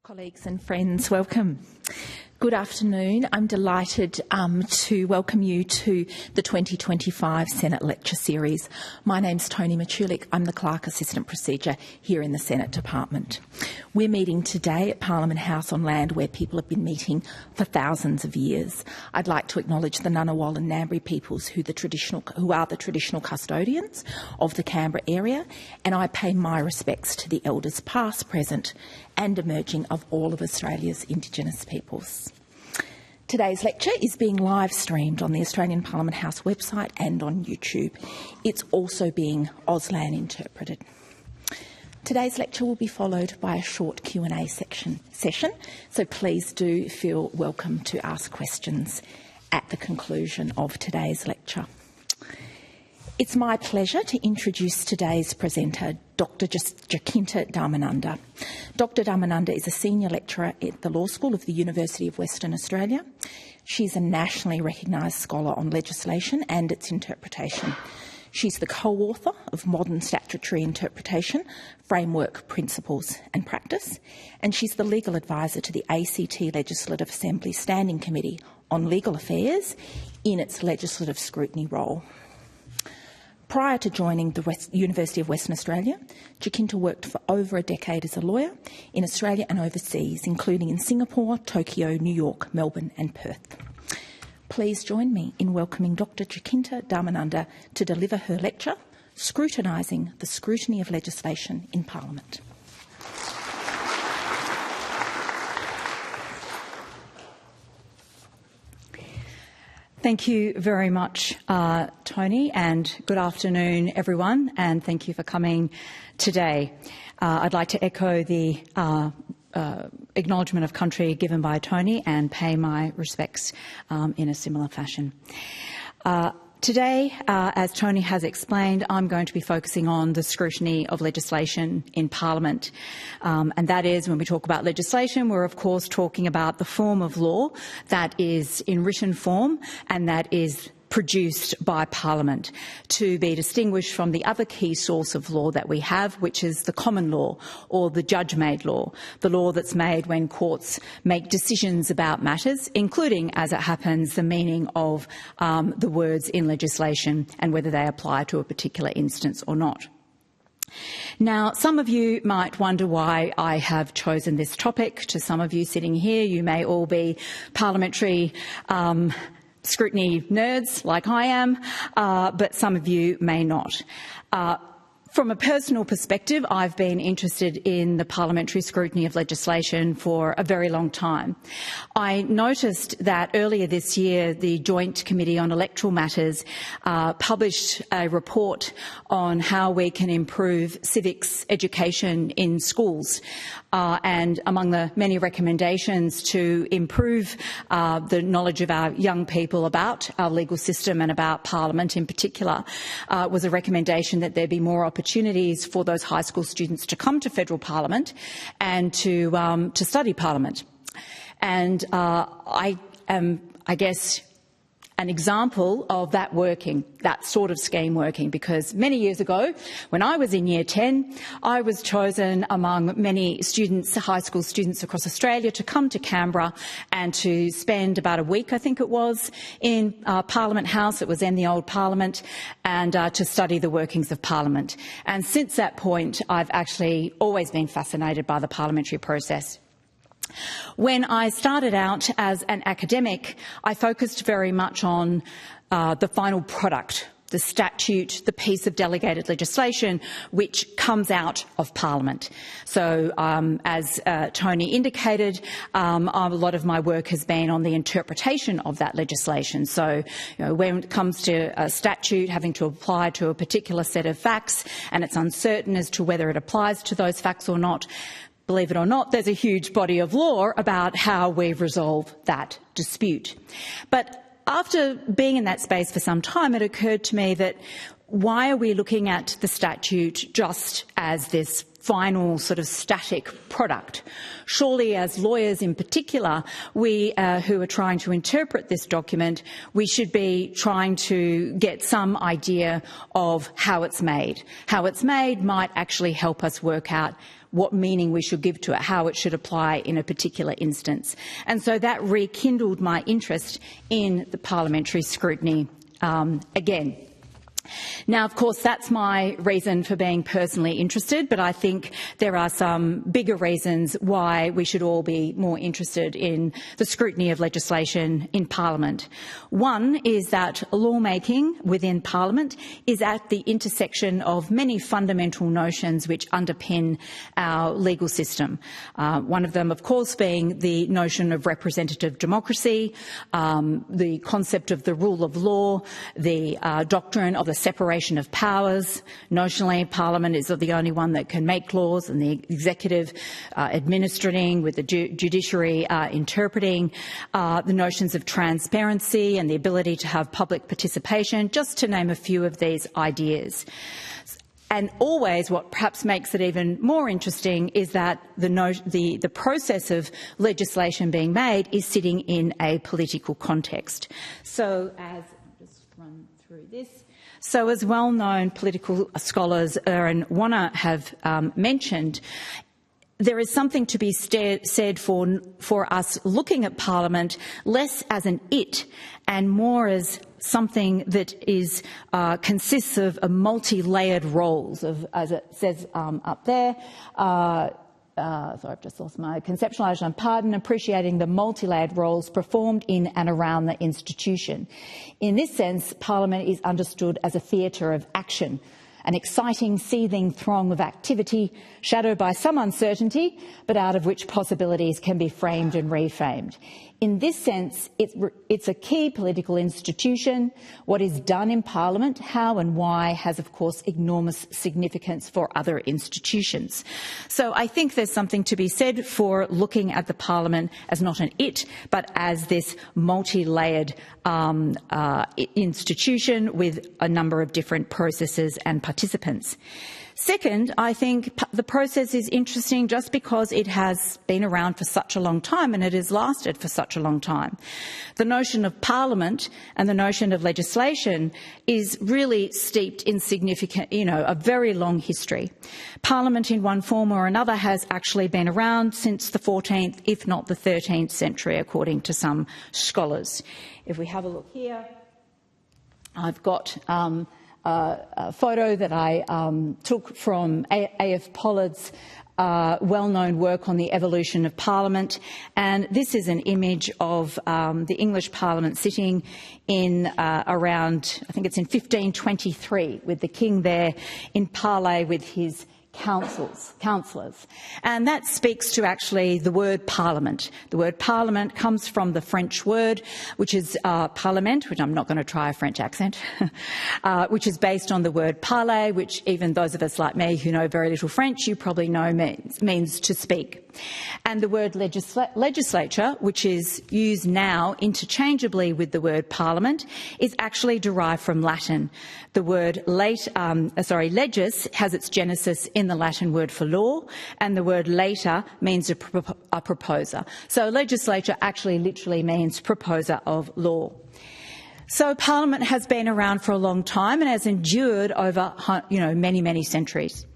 Colleagues and friends, welcome. Good afternoon. I'm delighted to welcome you to the 2025 Senate Lecture Series. My name's Toni Machulik. I'm the Clerk Assistant Procedure here in the Senate Department. We're meeting today at Parliament House on land where people have been meeting for thousands of years. I'd like to acknowledge the Ngunnawal and Ngambri peoples who are the traditional custodians of the Canberra area, and I pay my respects to the elders past, present and emerging of all of Australia's Indigenous peoples. Today's lecture is being live streamed on the Australian Parliament House website and on YouTube. It's also being Auslan interpreted. Today's lecture will be followed by a short Q&A session, so please do feel welcome to ask questions at the conclusion of today's lecture. It's my pleasure to introduce today's presenter, Dr. Jacinta Dharmananda. Dr. Dharmananda is a senior lecturer at the Law School of the University of Western Australia. She's a nationally recognised scholar on legislation and its interpretation. She's the co-author of Modern Statutory Interpretation, Framework, Principles and Practice, and she's the legal advisor to the ACT Legislative Assembly Standing Committee on Legal Affairs in its legislative scrutiny role. Prior to joining the University of Western Australia, Jacinta worked for over a decade as a lawyer in Australia and overseas, including in Singapore, Tokyo, New York, Melbourne and Perth. Please join me in welcoming Dr. Jacinta Dharmananda to deliver her lecture, Scrutinising the Scrutiny of Legislation in Parliament. Thank you very much, Toni, and good afternoon, everyone, and thank you for coming today. I'd like to echo the acknowledgement of country given by Toni and pay my respects in a similar fashion. Today, as Toni has explained, I'm going to be focusing on the scrutiny of legislation in Parliament. And that is, when we talk about legislation, we're of course talking about the form of law that is in written form and that is produced by Parliament, to be distinguished from the other key source of law that we have, which is the common law or the judge-made law, the law that's made when courts make decisions about matters, including, as it happens, the meaning of the words in legislation and whether they apply to a particular instance or not. Now, some of you might wonder why I have chosen this topic. To some of you sitting here, you may all be parliamentary scrutiny nerds like I am, but some of you may not. From a personal perspective, I've been interested in the parliamentary scrutiny of legislation for a very long time. I noticed that earlier this year, the Joint Committee on Electoral Matters published a report on how we can improve civics education in schools. And among the many recommendations to improve the knowledge of our young people about our legal system and about Parliament in particular was a recommendation that there be more opportunities for those high school students to come to federal Parliament and to study Parliament. And I am, I guess, an example of that working, that sort of scheme working, because many years ago, when I was in Year 10, I was chosen among many students, high school students across Australia, to come to Canberra and to spend about a week, I think it was, in Parliament House. It was then the old Parliament, and to study the workings of Parliament. And since that point, I've actually always been fascinated by the parliamentary process. When I started out as an academic, I focused very much on the final product, the statute, the piece of delegated legislation which comes out of Parliament. So, as Toni indicated, a lot of my work has been on the interpretation of that legislation. So, when it comes to a statute having to apply to a particular set of facts and it's uncertain as to whether it applies to those facts or not, believe it or not, there's a huge body of law about how we resolve that dispute. But after being in that space for some time, it occurred to me that why are we looking at the statute just as this final sort of static product. Surely, as lawyers in particular, we who are trying to interpret this document, we should be trying to get some idea of how it's made. How it's made might actually help us work out what meaning we should give to it, how it should apply in a particular instance. And so that rekindled my interest in the parliamentary scrutiny again. Now, of course, that's my reason for being personally interested, but I think there are some bigger reasons why we should all be more interested in the scrutiny of legislation in Parliament. One is that lawmaking within Parliament is at the intersection of many fundamental notions which underpin our legal system. One of them, of course, being the notion of representative democracy, the concept of the rule of law, the doctrine of the separation of powers. Notionally, Parliament is the only one that can make laws, and the executive administering, with the judiciary interpreting. The notions of transparency and the ability to have public participation, just to name a few of these ideas. And always, what perhaps makes it even more interesting is that the process of legislation being made is sitting in a political context. So, as I'll just run through this. So, as well-known political scholars and Warner have mentioned, there is something to be said for us looking at Parliament less as an it and more as something that is consists of a multi-layered roles, as it says up there. Sorry, I've just lost my conceptualisation. Pardon, appreciating the multi-layered roles performed in and around the institution. In this sense, Parliament is understood as a theatre of action, an exciting, seething throng of activity, shadowed by some uncertainty, but out of which possibilities can be framed and reframed. In this sense, it's a key political institution. What is done in Parliament, how and why, has, of course, enormous significance for other institutions. So I think there's something to be said for looking at the Parliament as not an it, but as this multi-layered institution with a number of different processes and participants. Second, I think the process is interesting just because it has been around for such a long time and it has lasted for such a long time. The notion of Parliament and the notion of legislation is really steeped in significant, a very long history. Parliament in one form or another has actually been around since the 14th, if not the 13th century, according to some scholars. If we have a look here, I've got a photo that I took from A.F. Pollard's well-known work on the evolution of Parliament, and this is an image of the English Parliament sitting in around, I think it's in 1523, with the King there in parley with his councillors. And that speaks to actually the word parliament. The word parliament comes from the French word, which is parlement, which I'm not going to try a French accent, which is based on the word parler, which even those of us like me who know very little French, you probably know means to speak. And the word legislature, which is used now interchangeably with the word parliament, is actually derived from Latin. The word legis has its genesis in the Latin word for law, and the word later means a proposer. So legislature actually literally means proposer of law. So Parliament has been around for a long time and has endured over many, many centuries.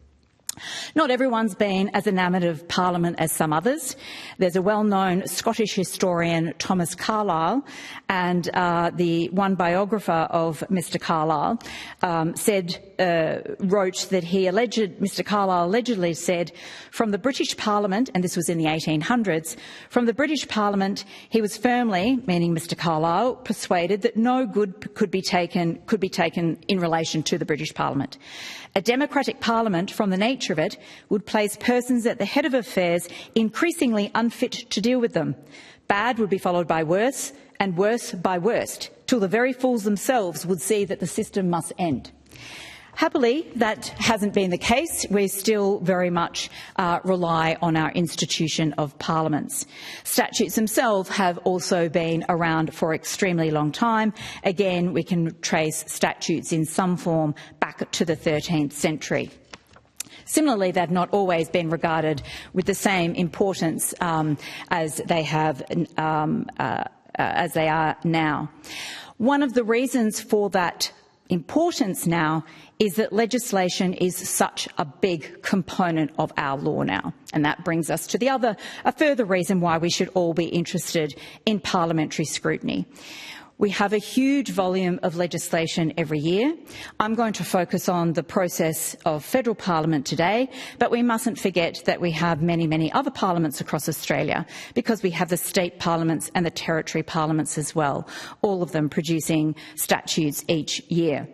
Not everyone's been as enamoured of Parliament as some others. There's a well-known Scottish historian, Thomas Carlyle, and the one biographer of Mr Carlyle wrote that Mr Carlyle allegedly said, from the British Parliament, and this was in the 1800s, from the British Parliament he was firmly, meaning Mr Carlyle, persuaded that no good could be taken in relation to the British Parliament. A democratic parliament, from the nature of it, would place persons at the head of affairs increasingly unfit to deal with them. Bad would be followed by worse, and worse by worst, till the very fools themselves would see that the system must end. Happily, that hasn't been the case. We still very much rely on our institution of parliaments. Statutes themselves have also been around for an extremely long time. Again, we can trace statutes in some form back to the 13th century. Similarly, they've not always been regarded with the same importance as they are now. One of the reasons for that importance now is that legislation is such a big component of our law now. And that brings us to a further reason why we should all be interested in parliamentary scrutiny. We have a huge volume of legislation every year. I'm going to focus on the process of federal parliament today, but we mustn't forget that we have many, many other parliaments across Australia, because we have the state parliaments and the territory parliaments as well, all of them producing statutes each year.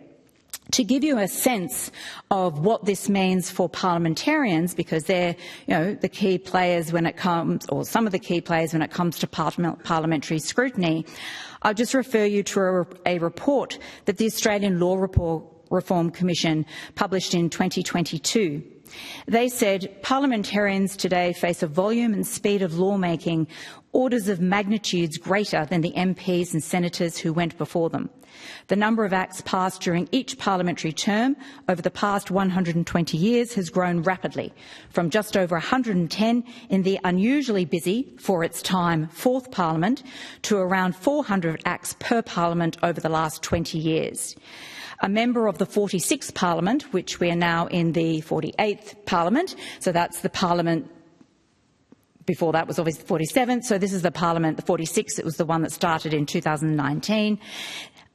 To give you a sense of what this means for parliamentarians, because they're, the key players when it comes, or some of the key players when it comes to parliamentary scrutiny, I'll just refer you to a report that the Australian Law Reform Commission published in 2022. They said parliamentarians today face a volume and speed of lawmaking orders of magnitudes greater than the MPs and senators who went before them. The number of acts passed during each parliamentary term over the past 120 years has grown rapidly, from just over 110 in the unusually busy, for its time, fourth parliament, to around 400 acts per parliament over the last 20 years. A member of the 46th Parliament, which we are now in the 48th Parliament, so that's the Parliament before that was obviously the 47th, so this is the Parliament, the 46th, it was the one that started in 2019.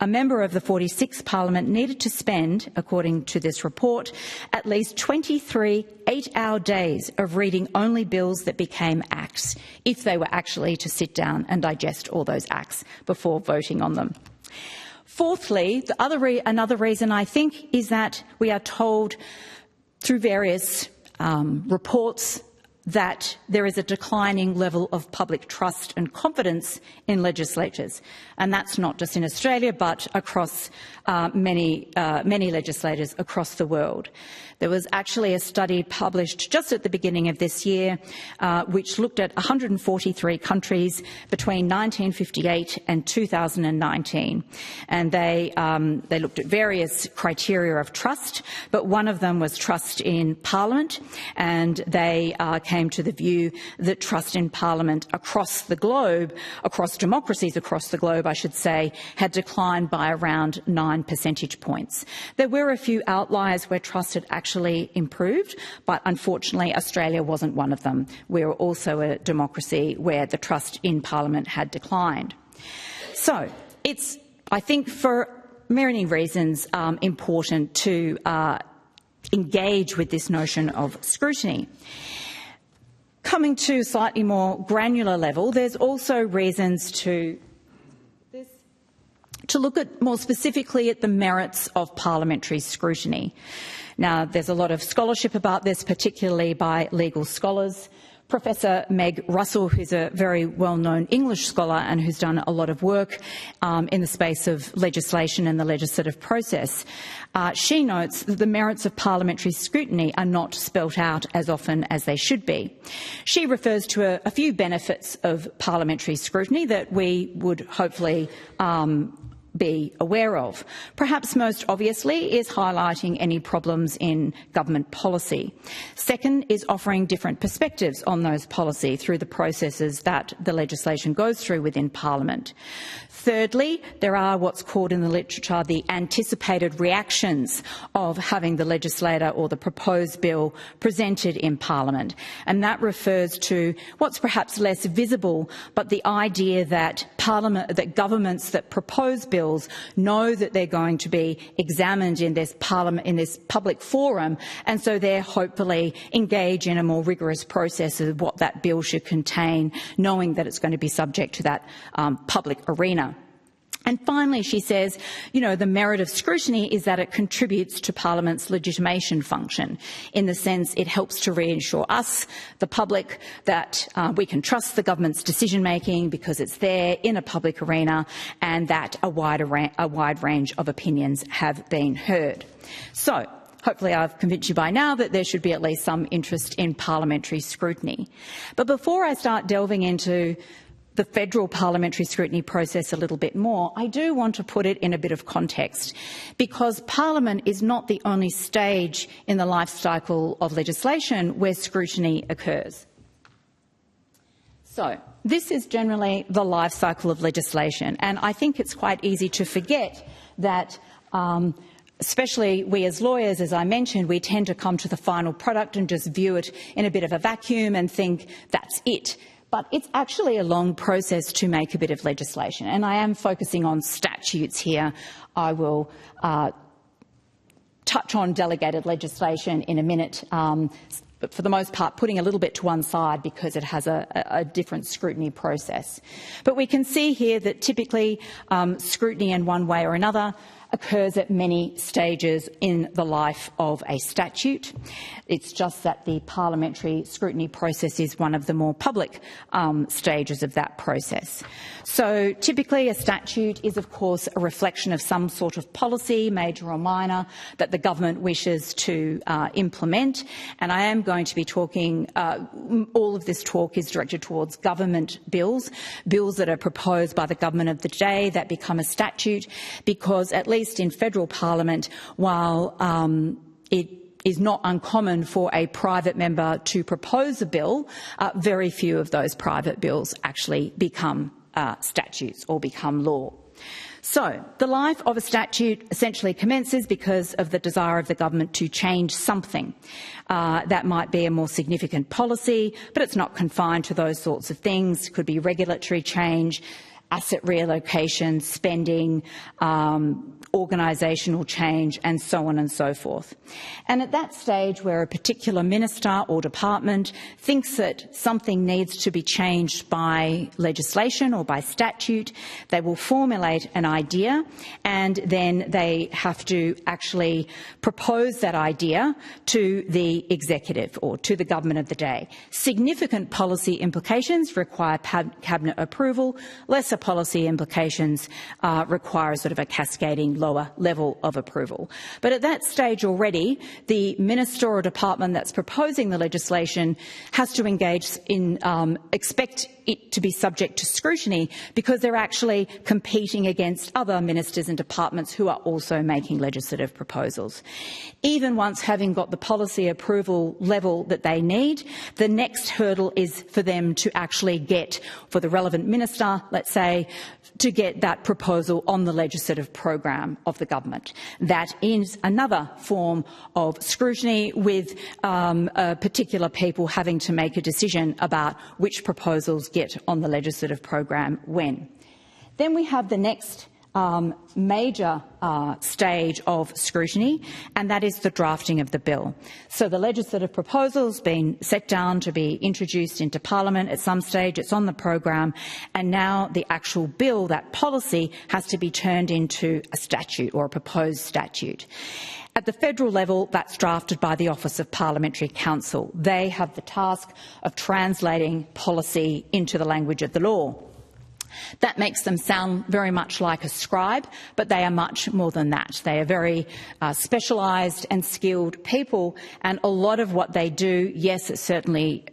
A member of the 46th Parliament needed to spend, according to this report, at least 23 eight-hour days of reading only bills that became acts, if they were actually to sit down and digest all those acts before voting on them. Fourthly, another reason I think is that we are told through various reports that there is a declining level of public trust and confidence in legislatures. And that's not just in Australia, but across many legislators across the world. There was actually a study published just at the beginning of this year, which looked at 143 countries between 1958 and 2019. And they looked at various criteria of trust, but one of them was trust in Parliament, and they came to the view that trust in Parliament across the globe, across democracies across the globe, I should say, had declined by around 9 percentage points. There were a few outliers where trust had actually improved, but unfortunately Australia wasn't one of them. We're also a democracy where the trust in Parliament had declined. So it's, I think, for many reasons important to engage with this notion of scrutiny. Coming to a slightly more granular level, there's also reasons to look at more specifically at the merits of parliamentary scrutiny. Now, there's a lot of scholarship about this, particularly by legal scholars. Professor Meg Russell, who's a very well-known English scholar and who's done a lot of work in the space of legislation and the legislative process, she notes that the merits of parliamentary scrutiny are not spelt out as often as they should be. She refers to a few benefits of parliamentary scrutiny that we would hopefully be aware of. Perhaps most obviously is highlighting any problems in government policy. Second is offering different perspectives on those policy through the processes that the legislation goes through within Parliament. Thirdly, there are what's called in the literature the anticipated reactions of having the legislator or the proposed bill presented in Parliament. And that refers to what's perhaps less visible, but the idea that governments that propose bills know that they're going to be examined in this public forum, and so they hopefully engage in a more rigorous process of what that bill should contain, knowing that it's going to be subject to that public arena. And finally, she says, the merit of scrutiny is that it contributes to Parliament's legitimation function, in the sense it helps to reassure us, the public, that we can trust the government's decision-making because it's there in a public arena, and that a wide range of opinions have been heard. So, hopefully I've convinced you by now that there should be at least some interest in parliamentary scrutiny. But before I start delving into the federal parliamentary scrutiny process a little bit more, I do want to put it in a bit of context, because Parliament is not the only stage in the life cycle of legislation where scrutiny occurs. So, this is generally the life cycle of legislation, and I think it's quite easy to forget that especially we as lawyers, as I mentioned, we tend to come to the final product and just view it in a bit of a vacuum and think that's it. But it's actually a long process to make a bit of legislation, and I am focusing on statutes here. I will touch on delegated legislation in a minute, but for the most part putting a little bit to one side because it has a different scrutiny process. But we can see here that typically scrutiny in one way or another occurs at many stages in the life of a statute. It's just that the parliamentary scrutiny process is one of the more public stages of that process. So typically a statute is of course a reflection of some sort of policy, major or minor, that the government wishes to implement, and I am going to be talking, all of this talk is directed towards government bills, bills that are proposed by the government of the day that become a statute, because at least in federal parliament, while it is not uncommon for a private member to propose a bill, very few of those private bills actually become statutes or become law. So, the life of a statute essentially commences because of the desire of the government to change something. That might be a more significant policy, but it's not confined to those sorts of things. It could be regulatory change, asset reallocation, spending, organisational change, and so on and so forth. And at that stage where a particular minister or department thinks that something needs to be changed by legislation or by statute, they will formulate an idea, and then they have to actually propose that idea to the executive or to the government of the day. Significant policy implications require cabinet approval. Lesser policy implications require sort of a cascading lower level of approval. But at that stage already, the minister or department that's proposing the legislation has to engage in, expect it to be subject to scrutiny, because they're actually competing against other ministers and departments who are also making legislative proposals. Even once having got the policy approval level that they need, the next hurdle is for them to actually get, for the relevant minister, let's say, to get that proposal on the legislative program of the government. That is another form of scrutiny, with particular people having to make a decision about which proposals get on the legislative program when. Then we have the next major stage of scrutiny, and that is the drafting of the bill. So the legislative proposal's been set down to be introduced into Parliament at some stage, it's on the program, and now the actual bill, that policy, has to be turned into a statute or a proposed statute. At the federal level, that's drafted by the Office of Parliamentary Counsel. They have the task of translating policy into the language of the law. That makes them sound very much like a scribe, but they are much more than that. They are very specialised and skilled people, and a lot of what they do, yes, it certainly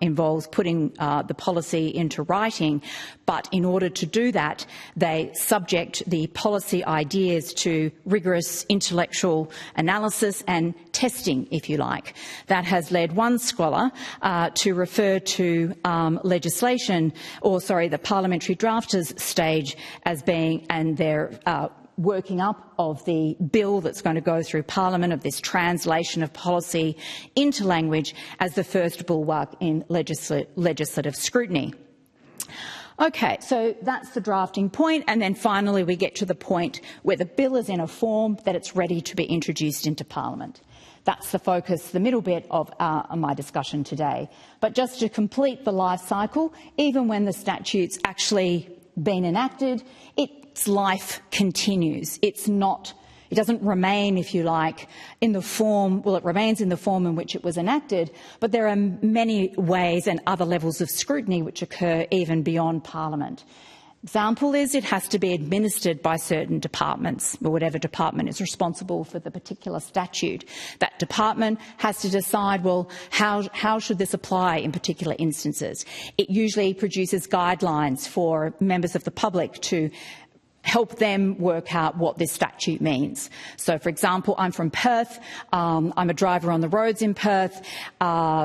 involves putting the policy into writing, but in order to do that, they subject the policy ideas to rigorous intellectual analysis and testing, if you like. That has led one scholar to refer to legislation, or sorry, the parliamentary drafters stage as being, and their working up of the bill that's going to go through Parliament, of this translation of policy into language, as the first bulwark in legislative scrutiny. Okay, so that's the drafting point, and then finally we get to the point where the bill is in a form that it's ready to be introduced into Parliament. That's the focus, the middle bit of my discussion today. But just to complete the life cycle, even when the statute's actually been enacted, its life continues. It doesn't remain, if you like, in the form, well, it remains in the form in which it was enacted, but there are many ways and other levels of scrutiny which occur even beyond Parliament. Example is it has to be administered by certain departments, or whatever department is responsible for the particular statute. That department has to decide, well, how should this apply in particular instances? It usually produces guidelines for members of the public to help them work out what this statute means. So, for example, I'm from Perth. I'm a driver on the roads in Perth.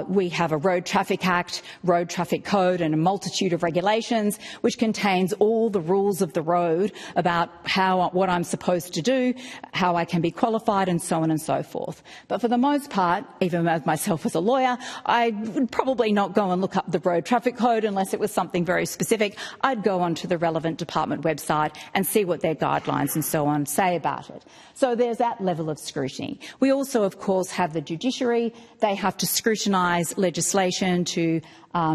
We have a Road Traffic Act, Road Traffic Code and a multitude of regulations which contains all the rules of the road about what I'm supposed to do, how I can be qualified and so on and so forth. But for the most part, even as myself as a lawyer, I would probably not go and look up the Road Traffic Code unless it was something very specific. I'd go onto the relevant department website and see what their guidelines and so on say about it. So there's that level of scrutiny. We also, of course, have the judiciary. They have to scrutinise legislation to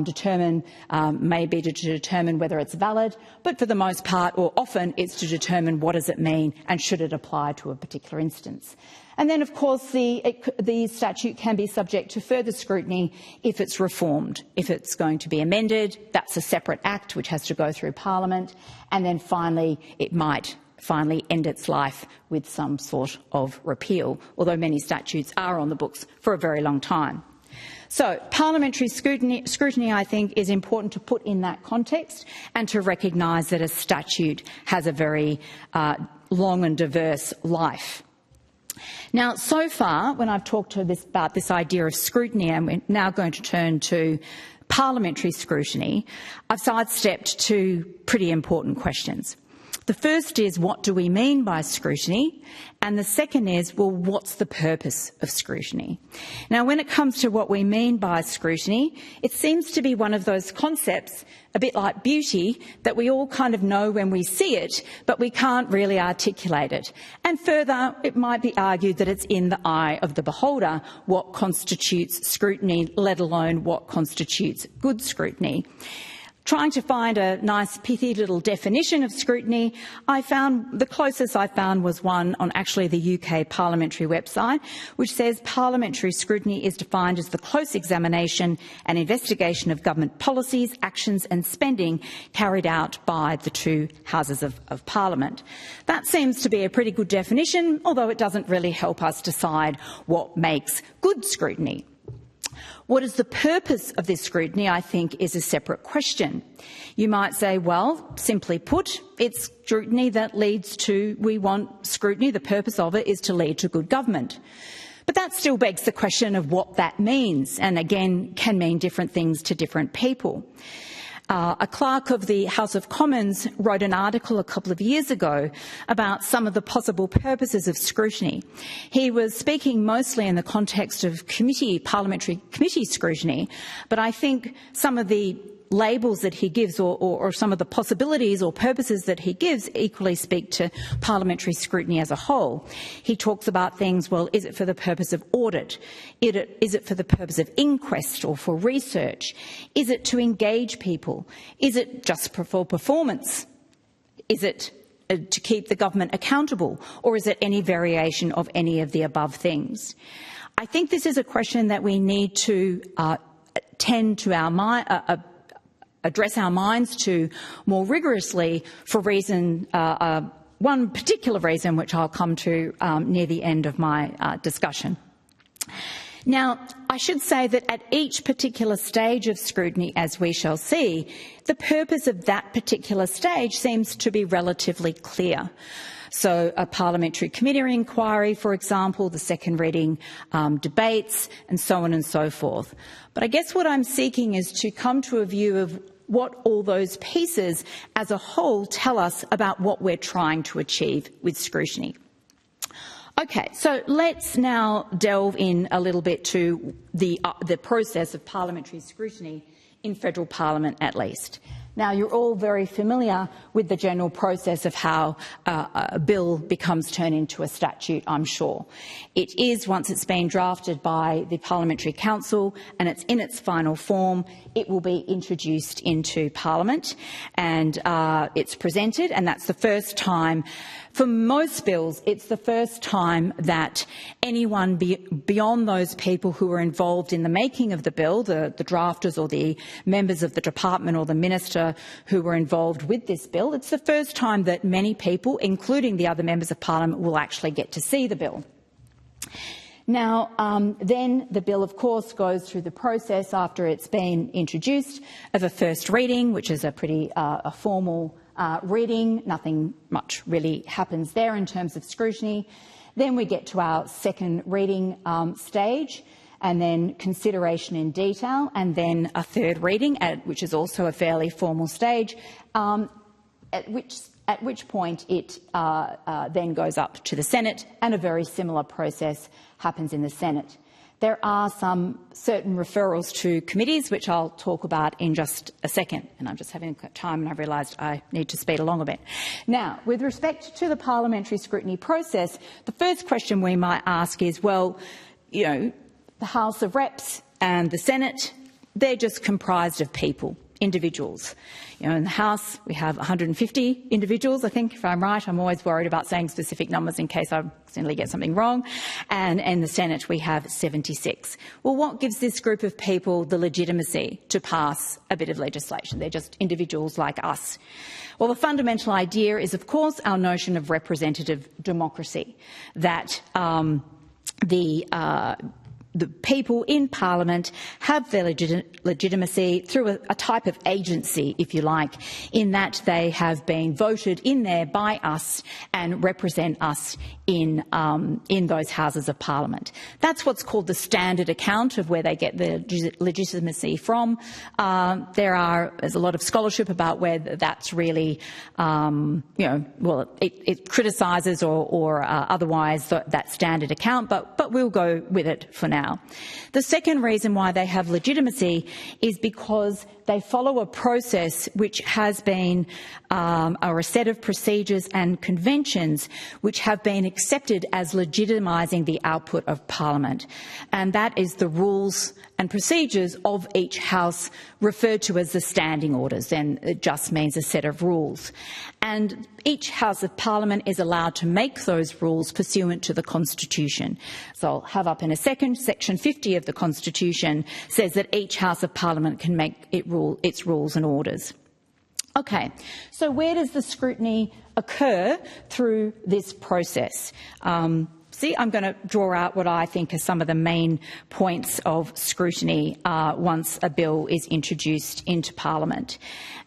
determine whether it's valid, but for the most part, or often, it's to determine what does it mean and should it apply to a particular instance. And then, of course, the statute can be subject to further scrutiny if it's reformed. If it's going to be amended, that's a separate act which has to go through Parliament. And then finally, it might finally end its life with some sort of repeal, although many statutes are on the books for a very long time. So parliamentary scrutiny, I think, is important to put in that context and to recognise that a statute has a very long and diverse life. Now, so far, when I've talked about this idea of scrutiny, and we're now going to turn to parliamentary scrutiny, I've sidestepped two pretty important questions. The first is, what do we mean by scrutiny? And the second is, well, what's the purpose of scrutiny? Now, when it comes to what we mean by scrutiny, it seems to be one of those concepts, a bit like beauty, that we all kind of know when we see it, but we can't really articulate it. And further, it might be argued that it's in the eye of the beholder what constitutes scrutiny, let alone what constitutes good scrutiny. Trying to find a nice pithy little definition of scrutiny, the closest I found was one on actually the UK parliamentary website, which says parliamentary scrutiny is defined as the close examination and investigation of government policies, actions and spending carried out by the two houses of Parliament. That seems to be a pretty good definition, although it doesn't really help us decide what makes good scrutiny. What is the purpose of this scrutiny, I think, is a separate question. You might say, well, simply put, it's scrutiny that leads to, we want scrutiny, the purpose of it is to lead to good government. But that still begs the question of what that means, and again, can mean different things to different people. A clerk of the House of Commons wrote an article a couple of years ago about some of the possible purposes of scrutiny. He was speaking mostly in the context of parliamentary committee scrutiny, but I think some of the labels that he gives or some of the possibilities or purposes that he gives equally speak to parliamentary scrutiny as a whole. He talks about things, well, is it for the purpose of audit? Is it for the purpose of inquest or for research? Is it to engage people? Is it just for performance? Is it to keep the government accountable? Or is it any variation of any of the above things? I think this is a question that we need to tend to address our minds to more rigorously for one particular reason, which I'll come to near the end of my discussion. Now, I should say that at each particular stage of scrutiny, as we shall see, the purpose of that particular stage seems to be relatively clear. So a parliamentary committee inquiry, for example, the second reading debates, and so on and so forth. But I guess what I'm seeking is to come to a view of what all those pieces as a whole tell us about what we're trying to achieve with scrutiny. Okay, so let's now delve in a little bit to the process of parliamentary scrutiny in federal parliament at least. Now, you're all very familiar with the general process of how a bill becomes turned into a statute, I'm sure. It is, once it's been drafted by the Parliamentary Council and it's in its final form, it will be introduced into Parliament and it's presented, and that's the first time. For most bills, it's the first time that anyone beyond those people who are involved involved in the making of the bill, the drafters or the members of the department or the minister who were involved with this bill, it's the first time that many people, including the other members of parliament, will actually get to see the bill. Now, then the bill, of course, goes through the process after it's been introduced of a first reading, which is a pretty formal reading. Nothing much really happens there in terms of scrutiny. Then we get to our second reading stage, and then consideration in detail, and then a third reading, which is also a fairly formal stage, at which point it then goes up to the Senate, and a very similar process happens in the Senate. There are some certain referrals to committees, which I'll talk about in just a second. And I'm just having time, and I've realised I need to speed along a bit. Now, with respect to the parliamentary scrutiny process, the first question we might ask is, well, you know, the House of Reps and the Senate, they're just comprised of people, individuals. You know, in the House, we have 150 individuals, I think, if I'm right. I'm always worried about saying specific numbers in case I accidentally get something wrong. And in the Senate, we have 76. Well, what gives this group of people the legitimacy to pass a bit of legislation? They're just individuals like us. Well, the fundamental idea is, of course, our notion of representative democracy, that the people in Parliament have their legitimacy through a type of agency, if you like, in that they have been voted in there by us and represent us in those Houses of Parliament. That's what's called the standard account of where they get their legitimacy from. There's a lot of scholarship about whether that's really, it criticises or otherwise that standard account, but we'll go with it for now. The second reason why they have legitimacy is because they follow a process which has been a set of procedures and conventions which have been accepted as legitimising the output of Parliament. And that is the rules and procedures of each House, referred to as the standing orders, and it just means a set of rules. And each House of Parliament is allowed to make those rules pursuant to the Constitution. So I'll have up in a second, Section 50 of the Constitution says that each House of Parliament can make its rules and orders. Okay, so where does the scrutiny occur through this process? I'm going to draw out what I think are some of the main points of scrutiny once a bill is introduced into Parliament.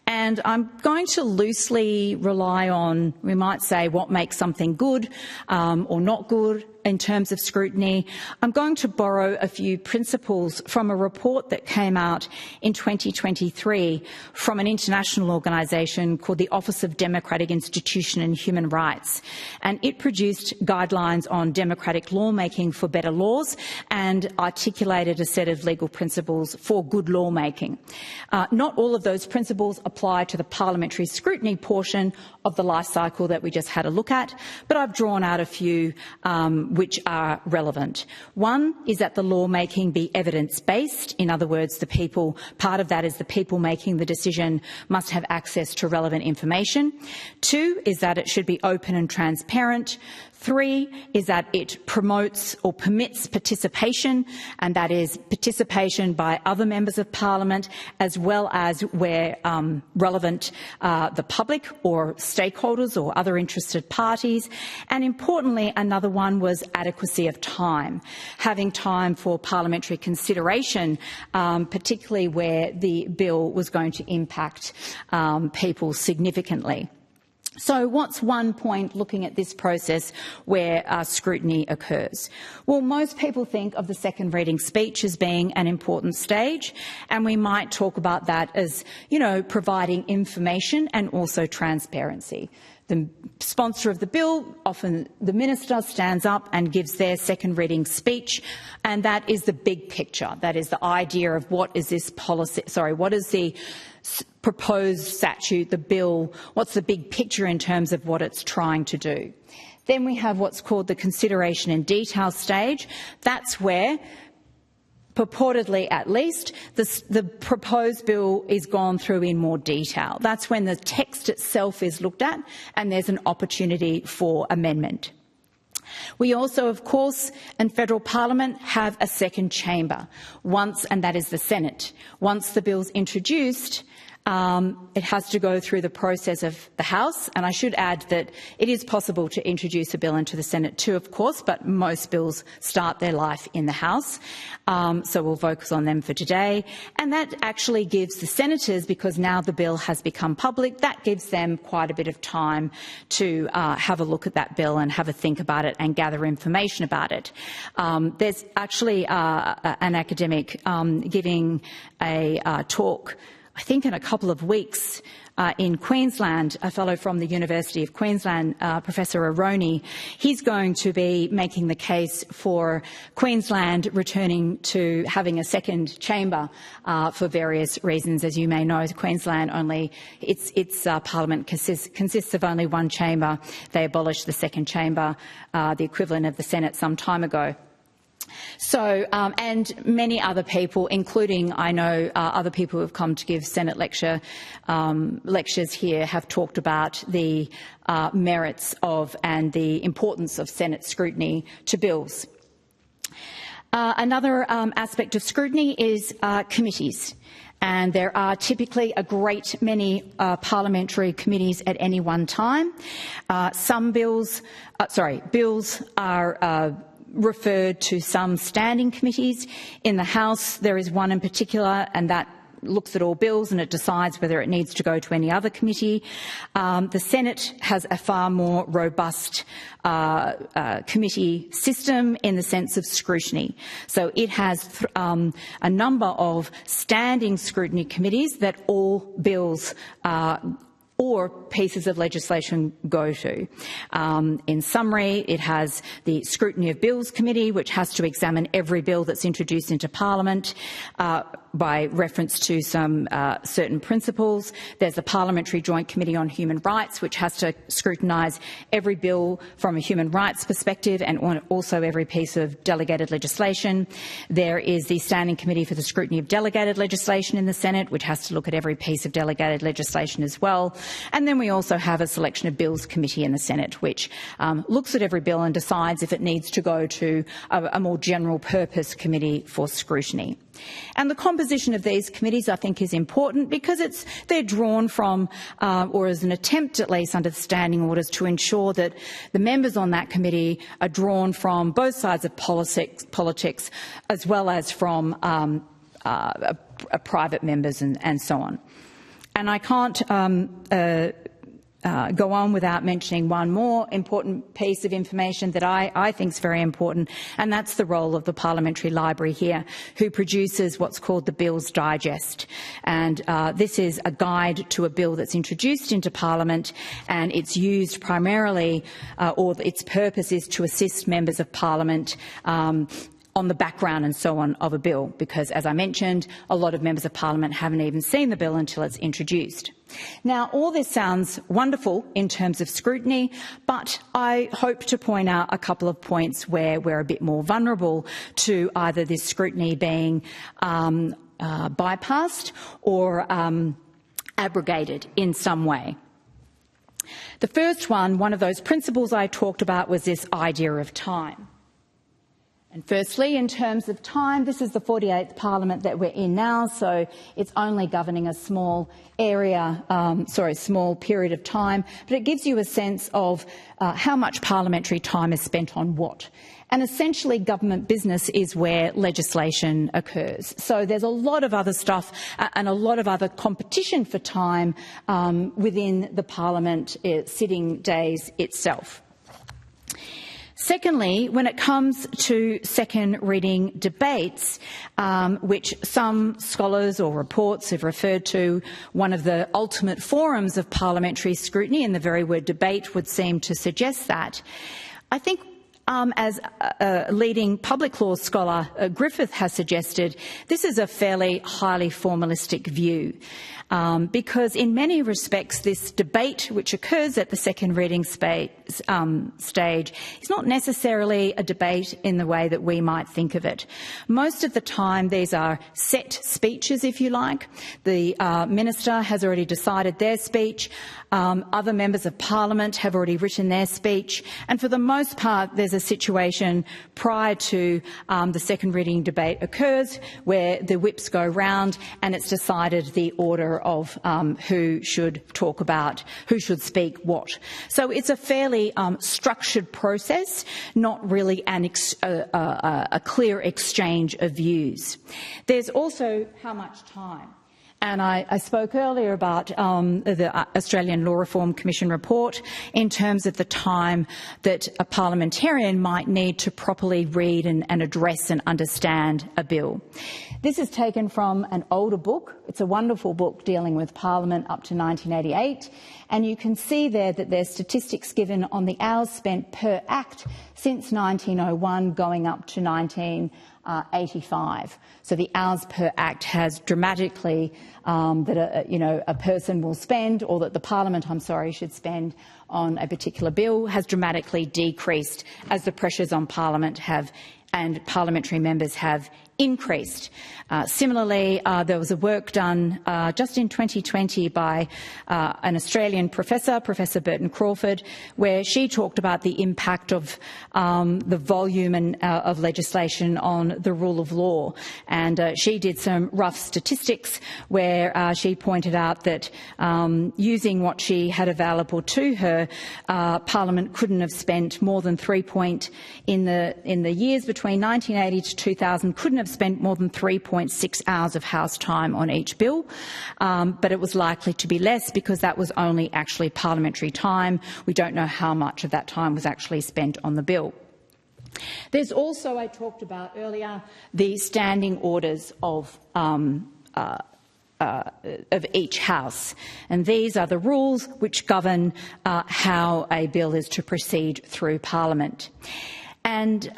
And I'm going to loosely rely on, we might say, what makes something good or not good in terms of scrutiny. I'm going to borrow a few principles from a report that came out in 2023 from an international organisation called the Office of Democratic Institution and Human Rights. And it produced guidelines on democratic lawmaking for better laws and articulated a set of legal principles for good lawmaking. Not all of those principles apply to the parliamentary scrutiny portion of the life cycle that we just had a look at, but I've drawn out a few which are relevant. One is that the lawmaking be evidence-based. In other words, part of that is the people making the decision must have access to relevant information. Two is that it should be open and transparent. Three is that it promotes or permits participation, and that is participation by other members of Parliament, as well as, where relevant, the public or stakeholders or other interested parties. And importantly, another one was adequacy of time, having time for parliamentary consideration, particularly where the bill was going to impact people significantly. So what's one point looking at this process where scrutiny occurs? Well, most people think of the second reading speech as being an important stage, and we might talk about that as, providing information and also transparency. The sponsor of the bill, often the minister, stands up and gives their second reading speech, and that is the big picture. That is the idea of what is the proposed statute, the bill, what's the big picture in terms of what it's trying to do. Then we have what's called the consideration in detail stage. That's where, purportedly at least, the proposed bill is gone through in more detail. That's when the text itself is looked at and there's an opportunity for amendment. We also, of course, in federal parliament have a second chamber, and that is the Senate. Once the bill's introduced, it has to go through the process of the House, and I should add that it is possible to introduce a bill into the Senate too, of course, but most bills start their life in the House, so we'll focus on them for today. And that actually gives the senators, because now the bill has become public, that gives them quite a bit of time to have a look at that bill and have a think about it and gather information about it. There's actually an academic giving a talk, I think in a couple of weeks, in Queensland, a fellow from the University of Queensland, Professor Aroni. He's going to be making the case for Queensland returning to having a second chamber for various reasons. As you may know, Queensland its parliament consists of only one chamber. They abolished the second chamber, the equivalent of the Senate, some time ago. So, and many other people, including, I know, other people who have come to give Senate lectures here, have talked about the merits of and the importance of Senate scrutiny to bills. Another aspect of scrutiny is committees. And there are typically a great many parliamentary committees at any one time. Some bills are referred to some standing committees. In the House, there is one in particular, and that looks at all bills and it decides whether it needs to go to any other committee. The Senate has a far more robust committee system in the sense of scrutiny. So it has a number of standing scrutiny committees that all bills or pieces of legislation go to. In summary, it has the Scrutiny of Bills Committee, which has to examine every bill that's introduced into Parliament by reference to some certain principles. There's the Parliamentary Joint Committee on Human Rights, which has to scrutinise every bill from a human rights perspective and also every piece of delegated legislation. There is the Standing Committee for the Scrutiny of Delegated Legislation in the Senate, which has to look at every piece of delegated legislation as well. And then we also have a Selection of Bills Committee in the Senate, which looks at every bill and decides if it needs to go to a more general purpose committee for scrutiny. And the composition of these committees, I think, is important because they're drawn from, or as an attempt at least under the standing orders, to ensure that the members on that committee are drawn from both sides of politics as well as from private members and so on. And I can't go on without mentioning one more important piece of information that I think is very important, and that's the role of the Parliamentary Library here, who produces what's called the Bills Digest. And this is a guide to a bill that's introduced into Parliament, and it's used primarily, or its purpose is to assist members of Parliament on the background and so on of a bill, because, as I mentioned, a lot of members of Parliament haven't even seen the bill until it's introduced. Now, all this sounds wonderful in terms of scrutiny, but I hope to point out a couple of points where we're a bit more vulnerable to either this scrutiny being bypassed or abrogated in some way. The first one of those principles I talked about, was this idea of time. And firstly, in terms of time, this is the 48th Parliament that we're in now, so it's only governing a small area, small period of time, but it gives you a sense of how much parliamentary time is spent on what. And essentially, government business is where legislation occurs. So there's a lot of other stuff and a lot of other competition for time within the Parliament sitting days itself. Secondly, when it comes to second reading debates, which some scholars or reports have referred to one of the ultimate forums of parliamentary scrutiny, and the very word debate would seem to suggest that, I think as a leading public law scholar, Griffith, has suggested, this is a fairly highly formalistic view. Because in many respects this debate which occurs at the second reading stage is not necessarily a debate in the way that we might think of it. Most of the time these are set speeches, if you like. The Minister has already decided their speech, other members of Parliament have already written their speech, and for the most part there's a situation prior to the second reading debate occurs where the whips go round and it's decided the order of who should speak what. So it's a fairly structured process, not really a clear exchange of views. There's also how much time. And I spoke earlier about the Australian Law Reform Commission report in terms of the time that a parliamentarian might need to properly read and address and understand a bill. This is taken from an older book. It's a wonderful book dealing with Parliament up to 1988. And you can see there that there's statistics given on the hours spent per act since 1901 going up to 1985. So the hours per act has dramatically that a person will spend, or that the Parliament, should spend on a particular bill has dramatically decreased as the pressures on Parliament and parliamentary members have increased. Similarly, there was a work done just in 2020 by an Australian professor, Professor Burton Crawford, where she talked about the impact of the volume of legislation on the rule of law. And she did some rough statistics where she pointed out that using what she had available to her, Parliament couldn't have spent more than in the years between 1980 to 2000, couldn't have spent more than 3.6 hours of House time on each bill, but it was likely to be less because that was only actually parliamentary time. We don't know how much of that time was actually spent on the bill. There's also, I talked about earlier, the standing orders of each House. And these are the rules which govern how a bill is to proceed through Parliament. And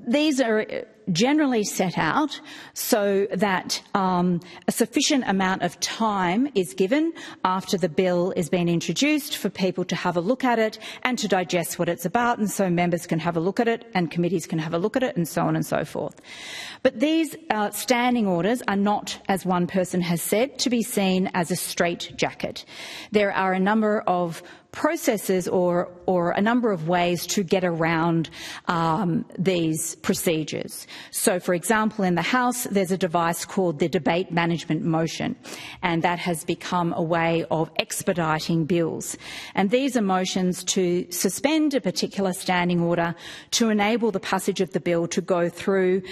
these are generally set out so that a sufficient amount of time is given after the bill is being introduced for people to have a look at it and to digest what it's about, and so members can have a look at it and committees can have a look at it and so on and so forth. But these standing orders are not, as one person has said, to be seen as a straitjacket. There are a number of processes or a number of ways to get around these procedures. So, for example, in the House, there's a device called the debate management motion, and that has become a way of expediting bills. And these are motions to suspend a particular standing order to enable the passage of the bill to go through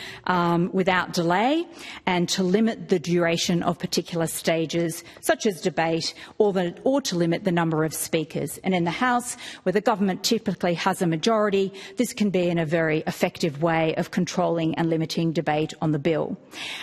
without delay and to limit the duration of particular stages, such as debate, or to limit the number of speakers. And in the House, where the government typically has a majority, this can be in a very effective way of controlling and limiting debate on the bill.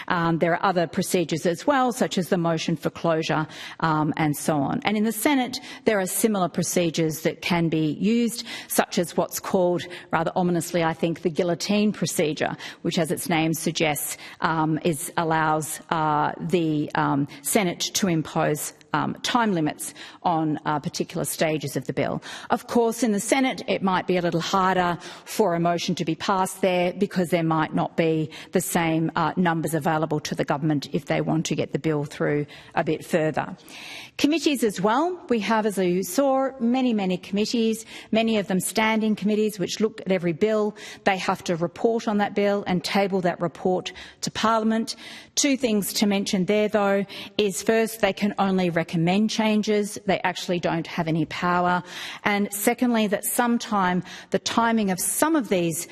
There are other procedures as well, such as the motion for closure and so on. And in the Senate, there are similar procedures that can be used, such as what's called, rather ominously, I think, the guillotine procedure, which, as its name suggests, allows the Senate to impose time limits on particular stages of the bill. Of course, in the Senate, it might be a little harder for a motion to be passed there because there might not be the same numbers available to the government if they want to get the bill through a bit further. Committees as well. We have, as you saw, many committees, many of them standing committees which look at every bill. They have to report on that bill and table that report to Parliament. Two things to mention there, though, is first, they can only recommend changes. They actually don't have any power. And secondly, that sometime the timing of some of these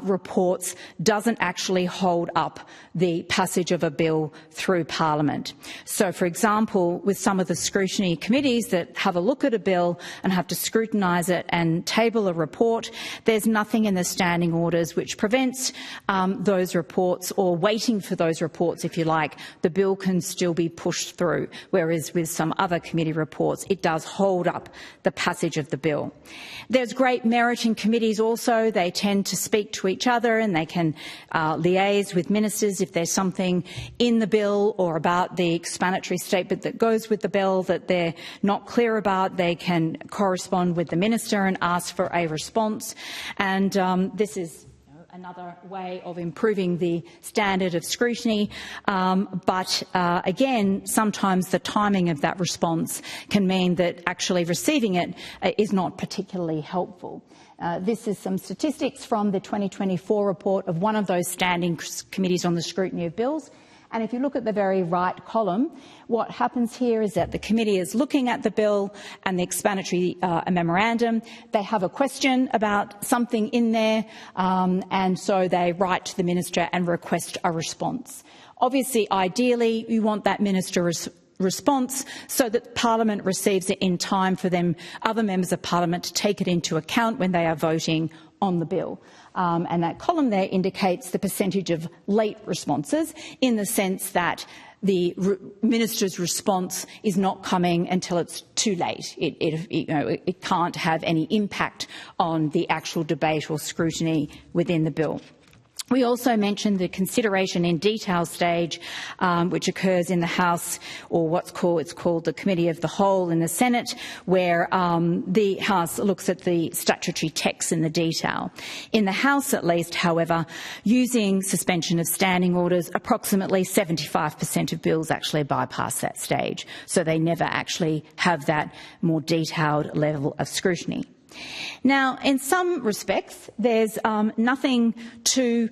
reports doesn't actually hold up the passage of a bill through Parliament. So, for example, with some of the scrutiny committees that have a look at a bill and have to scrutinise it and table a report, there's nothing in the standing orders which prevents those reports, or waiting for those reports, if you like. The bill can still be pushed through, whereas with some other committee reports, it does hold up the passage of the bill. There's great merit in committees also. They tend to speak to each other and they can liaise with ministers if there's something in the bill or about the explanatory statement that goes with the bill that they're not clear about. They can correspond with the minister and ask for a response. And this is another way of improving the standard of scrutiny, but again, sometimes the timing of that response can mean that actually receiving it is not particularly helpful. This is some statistics from the 2024 report of one of those standing committees on the scrutiny of bills. And if you look at the very right column, what happens here is that the committee is looking at the bill and the explanatory memorandum. They have a question about something in there, and so they write to the minister and request a response. Obviously, ideally, you want that minister's response so that Parliament receives it in time for them, other members of Parliament, to take it into account when they are voting on the bill. And that column there indicates the percentage of late responses, in the sense that the minister's response is not coming until it's too late. It can't have any impact on the actual debate or scrutiny within the bill. We also mentioned the consideration in detail stage, which occurs in the House, or it's called the Committee of the Whole in the Senate, where the House looks at the statutory text in the detail. In the House, at least, however, using suspension of standing orders, approximately 75% of bills actually bypass that stage, so they never actually have that more detailed level of scrutiny. Now, in some respects, there's nothing too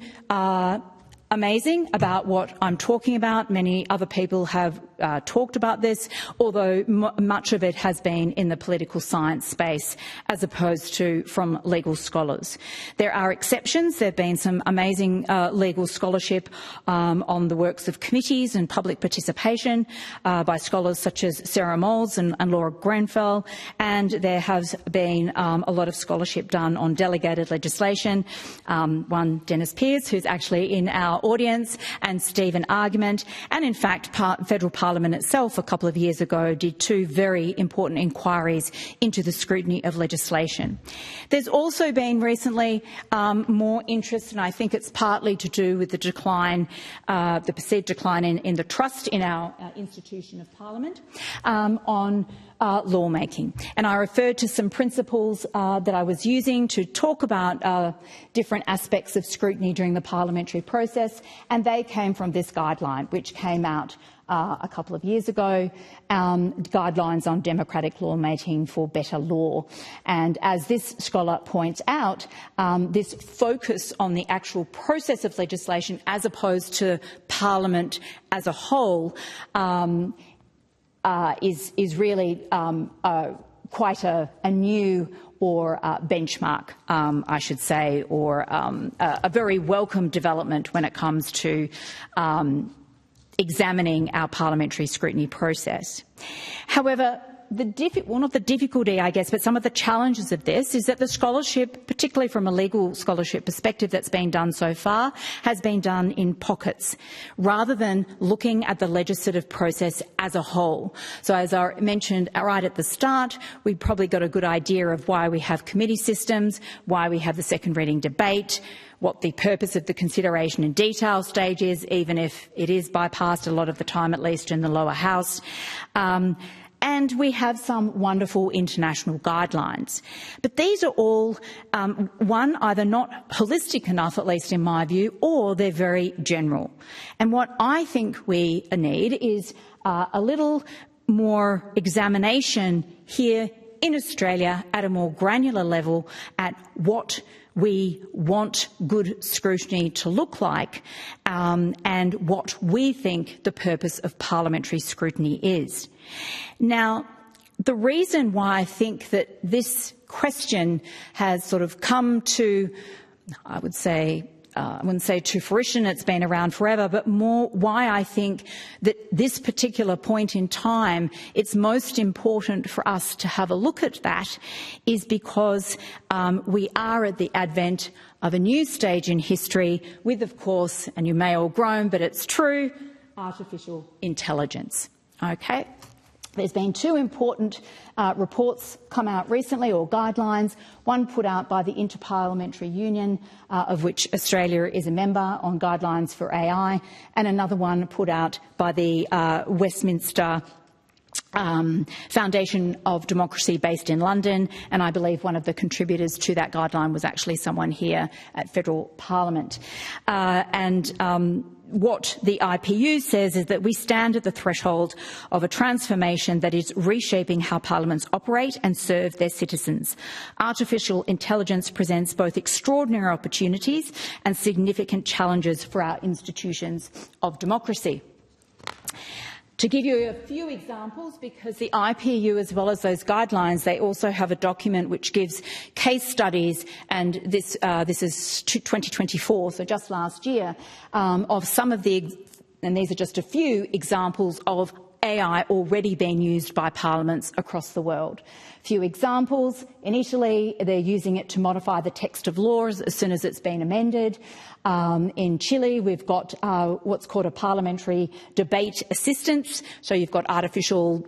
amazing about what I'm talking about. Many other people have talked about this, although much of it has been in the political science space as opposed to from legal scholars. There are exceptions. There have been some amazing legal scholarship on the works of committees and public participation by scholars such as Sarah Moles and Laura Grenfell, and there has been a lot of scholarship done on delegated legislation. One, Dennis Pearce, who's actually in our audience, and Stephen Argument, and in fact Federal Parliament itself a couple of years ago did two very important inquiries into the scrutiny of legislation. There's also been recently more interest, and I think it's partly to do with the decline, the perceived decline in the trust in our institution of Parliament, on lawmaking. And I referred to some principles that I was using to talk about different aspects of scrutiny during the parliamentary process, and they came from this guideline, which came out a couple of years ago, Guidelines on Democratic Lawmaking for Better Law. And as this scholar points out, this focus on the actual process of legislation as opposed to Parliament as a whole is really quite a new or benchmark, I should say, or a very welcome development when it comes to examining our parliamentary scrutiny process. However, one of the difficulty, I guess, but some of the challenges of this is that the scholarship, particularly from a legal scholarship perspective that's been done so far, has been done in pockets, rather than looking at the legislative process as a whole. So as I mentioned right at the start, we've probably got a good idea of why we have committee systems, why we have the second reading debate, what the purpose of the consideration in detail stage is, even if it is bypassed a lot of the time, at least in the lower house. And we have some wonderful international guidelines. But these are all, one, either not holistic enough, at least in my view, or they're very general. And what I think we need is a little more examination here in Australia at a more granular level at what we want good scrutiny to look like, and what we think the purpose of parliamentary scrutiny is. Now, the reason why I think that this question has sort of come to, I wouldn't say to fruition, it's been around forever, but more why I think that this particular point in time, it's most important for us to have a look at that, is because we are at the advent of a new stage in history with, of course, and you may all groan, but it's true, artificial intelligence. Okay? There's been two important reports come out recently, or guidelines, one put out by the Interparliamentary Union, of which Australia is a member, on guidelines for AI, and another one put out by the Westminster Foundation of Democracy based in London, and I believe one of the contributors to that guideline was actually someone here at Federal Parliament. What the IPU says is that we stand at the threshold of a transformation that is reshaping how parliaments operate and serve their citizens. Artificial intelligence presents both extraordinary opportunities and significant challenges for our institutions of democracy. To give you a few examples, because the IPU, as well as those guidelines, they also have a document which gives case studies, and this is 2024, so just last year, of some of the, and these are just a few examples of AI already being used by parliaments across the world. A few examples. In Italy, they're using it to modify the text of laws as soon as it's been amended. In Chile, we've got what's called a parliamentary debate assistance. So you've got the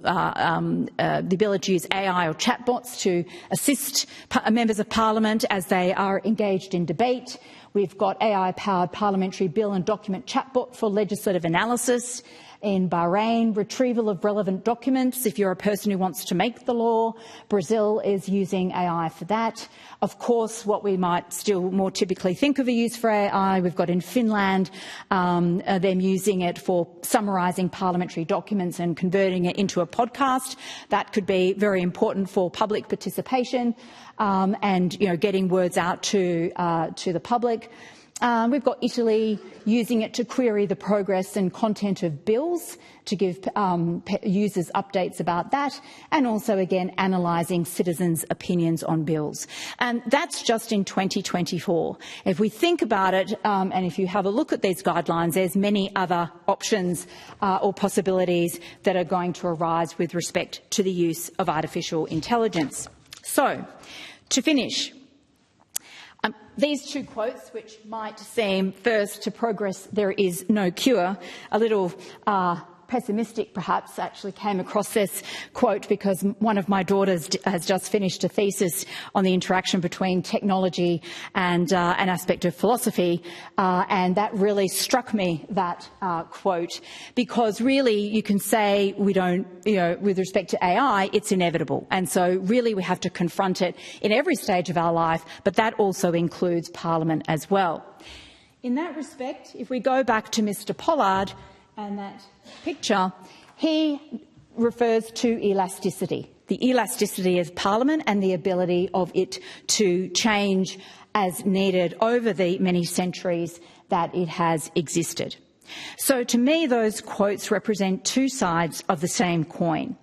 ability to use AI or chatbots to assist members of parliament as they are engaged in debate. We've got AI-powered parliamentary bill and document chatbot for legislative analysis. In Bahrain, retrieval of relevant documents if you're a person who wants to make the law. Brazil is using AI for that. Of course, what we might still more typically think of a use for AI, we've got in Finland, them using it for summarising parliamentary documents and converting it into a podcast. That could be very important for public participation and getting words out to the public. We've got Italy using it to query the progress and content of bills to give users updates about that, and also, again, analysing citizens' opinions on bills. And that's just in 2024. If we think about it, and if you have a look at these guidelines, there's many other options or possibilities that are going to arise with respect to the use of artificial intelligence. So, to finish, these two quotes, which might seem first to progress there is no cure, a little pessimistic perhaps, actually came across this quote because one of my daughters has just finished a thesis on the interaction between technology and an aspect of philosophy, and that really struck me, that quote, because really you can say we don't, with respect to AI, it's inevitable, and so really we have to confront it in every stage of our life, but that also includes Parliament as well. In that respect, if we go back to Mr. Pollard and that picture, he refers to elasticity, the elasticity of Parliament and the ability of it to change as needed over the many centuries that it has existed. So to me, those quotes represent two sides of the same coin.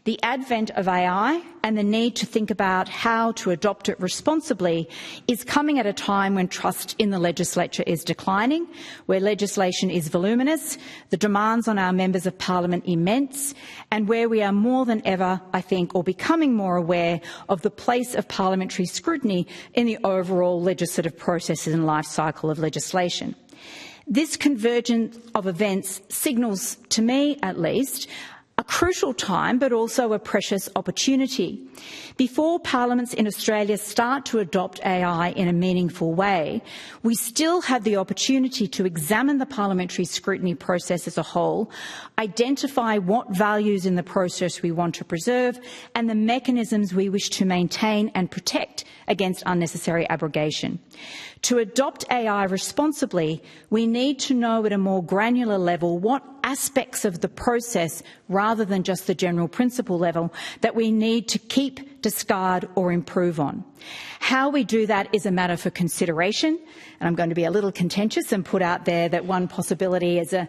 The advent of AI and the need to think about how to adopt it responsibly is coming at a time when trust in the legislature is declining, where legislation is voluminous, the demands on our members of Parliament immense, and where we are more than ever, I think, or becoming more aware of the place of parliamentary scrutiny in the overall legislative processes and life cycle of legislation. This convergence of events signals, to me at least, a crucial time, but also a precious opportunity. Before parliaments in Australia start to adopt AI in a meaningful way, we still have the opportunity to examine the parliamentary scrutiny process as a whole, identify what values in the process we want to preserve, and the mechanisms we wish to maintain and protect against unnecessary abrogation. To adopt AI responsibly, we need to know at a more granular level what aspects of the process, rather than just the general principle level, that we need to keep, discard or improve on. How we do that is a matter for consideration, and I'm going to be a little contentious and put out there that one possibility is an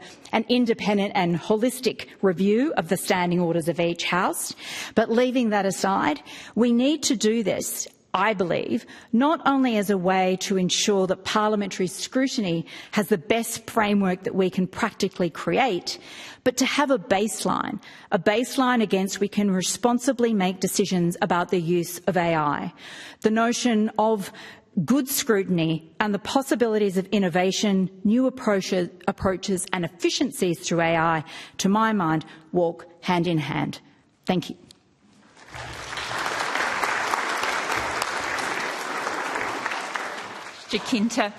independent and holistic review of the standing orders of each House. But leaving that aside, we need to do this, I believe, not only as a way to ensure that parliamentary scrutiny has the best framework that we can practically create, but to have a baseline against which we can responsibly make decisions about the use of AI. The notion of good scrutiny and the possibilities of innovation, new approaches and efficiencies through AI, to my mind, walk hand in hand. Thank you. Jacinta,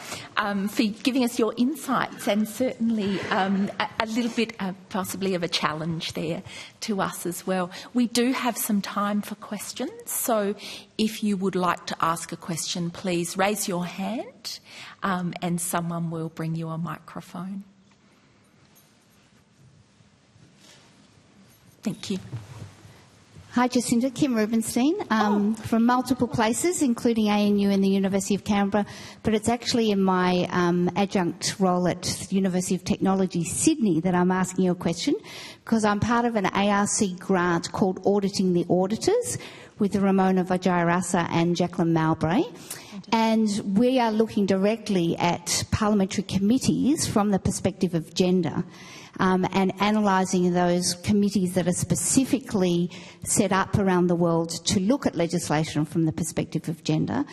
for giving us your insights, and certainly a little bit possibly of a challenge there to us as well. We do have some time for questions, so if you would like to ask a question, please raise your hand and someone will bring you a microphone. Thank you. Hi Jacinta, Kim Rubenstein, from multiple places, including ANU and the University of Canberra, but it's actually in my adjunct role at the University of Technology, Sydney, that I'm asking you a question, because I'm part of an ARC grant called Auditing the Auditors with Ramona Vajayarasa and Jacqueline Mowbray. And we are looking directly at parliamentary committees from the perspective of gender. And analysing those committees that are specifically set up around the world to look at legislation from the perspective of gender.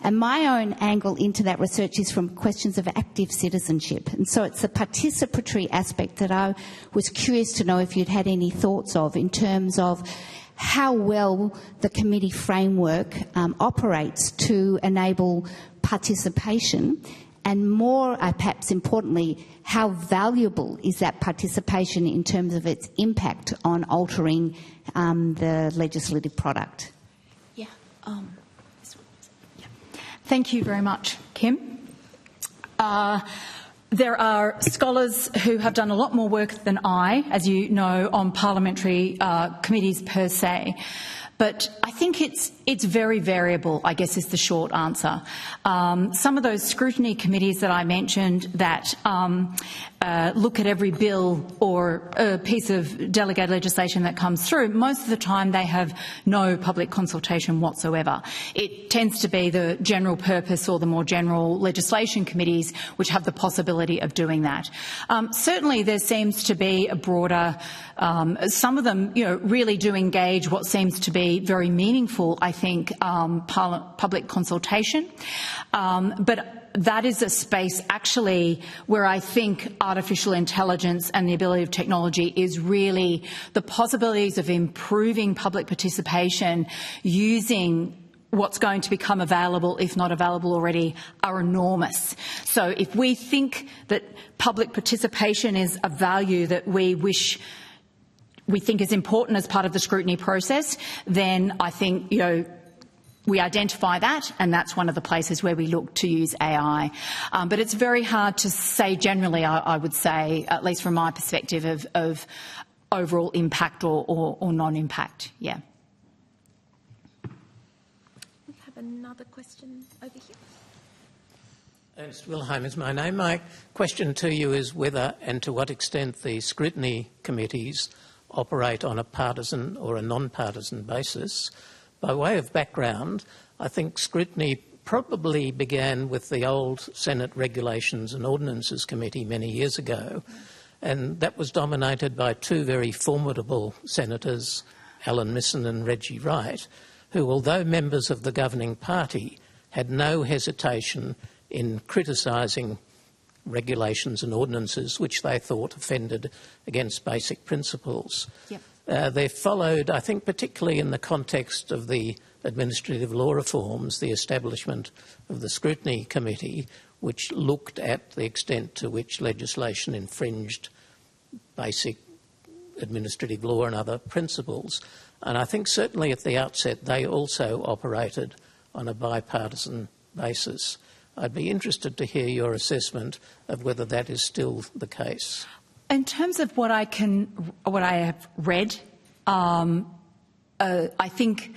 And my own angle into that research is from questions of active citizenship. And so it's the participatory aspect that I was curious to know if you'd had any thoughts of in terms of how well the committee framework operates to enable participation, and more perhaps importantly, how valuable is that participation in terms of its impact on altering the legislative product? Yeah. Thank you very much, Kim. There are scholars who have done a lot more work than I, as you know, on parliamentary committees per se. But I think it's very variable, I guess, is the short answer. Some of those scrutiny committees that I mentioned that look at every bill or a piece of delegated legislation that comes through, most of the time they have no public consultation whatsoever. It tends to be the general purpose or the more general legislation committees which have the possibility of doing that. Certainly there seems to be a broader, some of them really do engage what seems to be very meaningful, I think, public consultation. But that is a space actually where I think artificial intelligence and the ability of technology is really the possibilities of improving public participation using what's going to become available, if not available already, are enormous. So if we think that public participation is a value that we think is important as part of the scrutiny process, then I think, we identify that, and that's one of the places where we look to use AI. But it's very hard to say generally, I would say, at least from my perspective, of overall impact or non-impact. Yeah. We have another question over here. Ernst Wilhelm is my name. My question to you is whether and to what extent the scrutiny committees operate on a partisan or a non-partisan basis. By way of background, I think scrutiny probably began with the old Senate Regulations and Ordinances Committee many years ago, and that was dominated by two very formidable senators, Alan Misson and Reggie Wright, who, although members of the governing party, had no hesitation in criticising regulations and ordinances which they thought offended against basic principles. Yep. They followed, I think particularly in the context of the administrative law reforms, the establishment of the Scrutiny Committee, which looked at the extent to which legislation infringed basic administrative law and other principles. And I think certainly at the outset they also operated on a bipartisan basis. I'd be interested to hear your assessment of whether that is still the case. In terms of what I have read, I think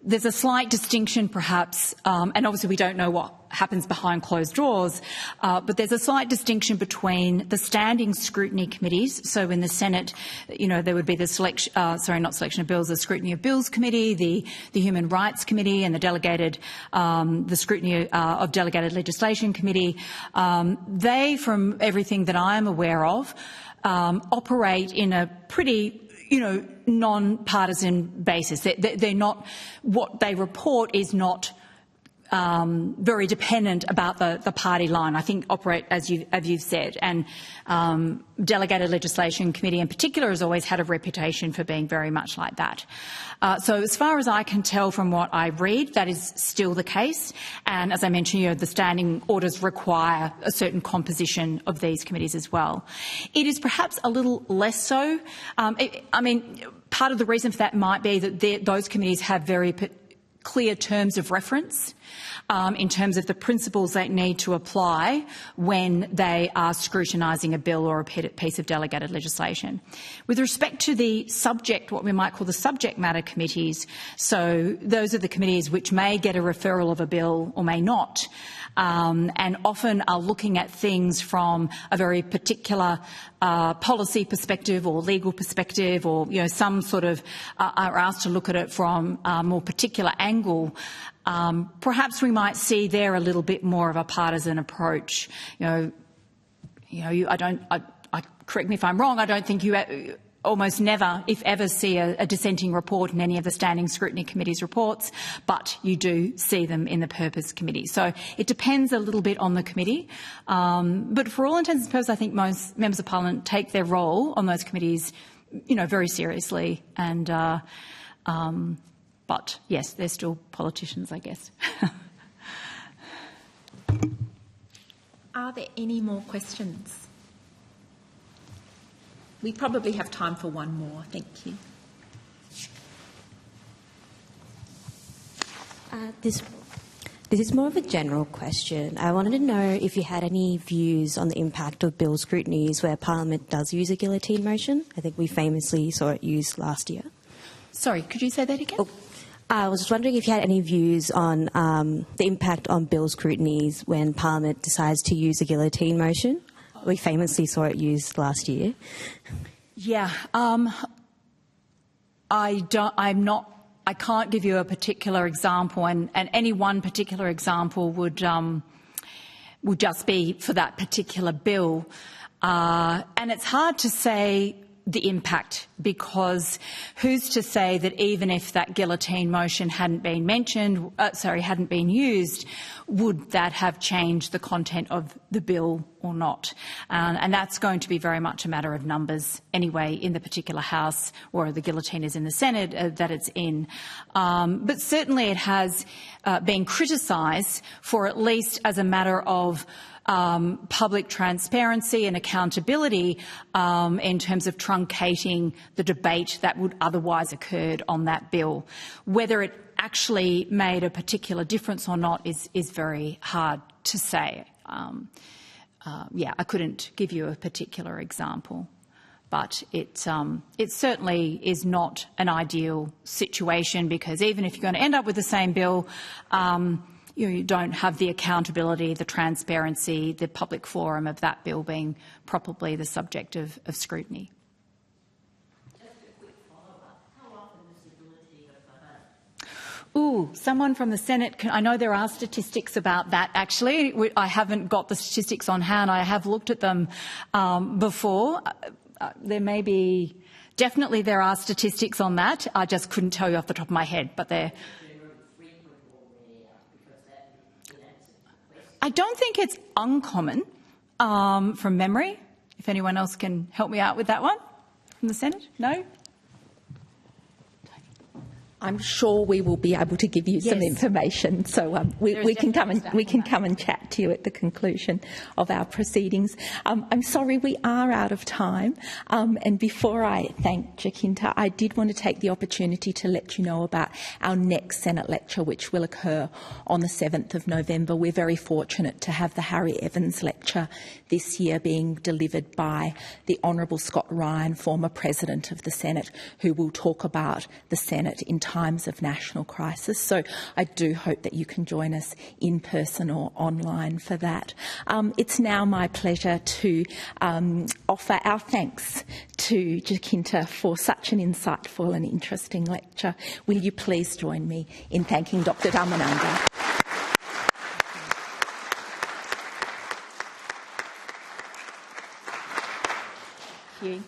there's a slight distinction perhaps, and obviously we don't know what happens behind closed doors, but there's a slight distinction between the standing scrutiny committees. So in the Senate, there would be the selection of bills, the Scrutiny of Bills Committee, the Human Rights Committee, and the Scrutiny of Delegated Legislation Committee. They, from everything that I am aware of, operate in a pretty non-partisan basis. They're not, what they report is not very dependent about the party line. I think operate as you've said, and delegated legislation committee in particular has always had a reputation for being very much like that. So as far as I can tell from what I read, that is still the case. And as I mentioned, the standing orders require a certain composition of these committees as well. It is perhaps a little less so. Part of the reason for that might be that those committees have very clear terms of reference in terms of the principles they need to apply when they are scrutinising a bill or a piece of delegated legislation. With respect to the subject, what we might call the subject matter committees, so those are the committees which may get a referral of a bill or may not, and often are looking at things from a very particular policy perspective or legal perspective, or some sort of are asked to look at it from a more particular angle. Perhaps we might see there a little bit more of a partisan approach. Correct me if I'm wrong, I don't think you almost never, if ever, see a dissenting report in any of the Standing Scrutiny Committee's reports, but you do see them in the Purpose Committee. So it depends a little bit on the committee. But for all intents and purposes, I think most members of Parliament take their role on those committees, very seriously. And but yes, they're still politicians, I guess. Are there any more questions? We probably have time for one more. Thank you. This is more of a general question. I wanted to know if you had any views on the impact of bill scrutinies where Parliament does use a guillotine motion. I think we famously saw it used last year. Sorry, could you say that again? I was just wondering if you had any views on the impact on bill scrutinies when Parliament decides to use a guillotine motion. We famously saw it used last year. Yeah, I can't give you a particular example, and any one particular example would just be for that particular bill, and it's hard to say the impact, because who's to say that even if that guillotine motion hadn't been used, would that have changed the content of the bill or not? And that's going to be very much a matter of numbers anyway in the particular House, or the guillotine is in the Senate that it's in. But certainly it has been criticised for, at least as a matter of public transparency and accountability in terms of truncating the debate that would otherwise occurred on that bill. Whether it actually made a particular difference or not is very hard to say. I couldn't give you a particular example, but it certainly is not an ideal situation, because even if you're going to end up with the same bill, you don't have the accountability, the transparency, the public forum of that bill being probably the subject of scrutiny. Just a quick follow-up. How often is the guillotine overheard? Someone from the Senate, I know there are statistics about that actually. I haven't got the statistics on hand. I have looked at them before. There may be, definitely there are statistics on that. I just couldn't tell you off the top of my head, but they're... I don't think it's uncommon from memory. If anyone else can help me out with that one from the Senate? No? I'm sure we will be able to give you some information, so we can come and chat to you at the conclusion of our proceedings. I'm sorry, we are out of time, and before I thank Jacinta, I did want to take the opportunity to let you know about our next Senate lecture, which will occur on the 7th of November. We're very fortunate to have the Harry Evans lecture this year being delivered by the Honourable Scott Ryan, former President of the Senate, who will talk about the Senate in times of national crisis. So I do hope that you can join us in person or online for that. It's now my pleasure to offer our thanks to Jacinta for such an insightful and interesting lecture. Will you please join me in thanking Dr. Dharmananda? Thank you.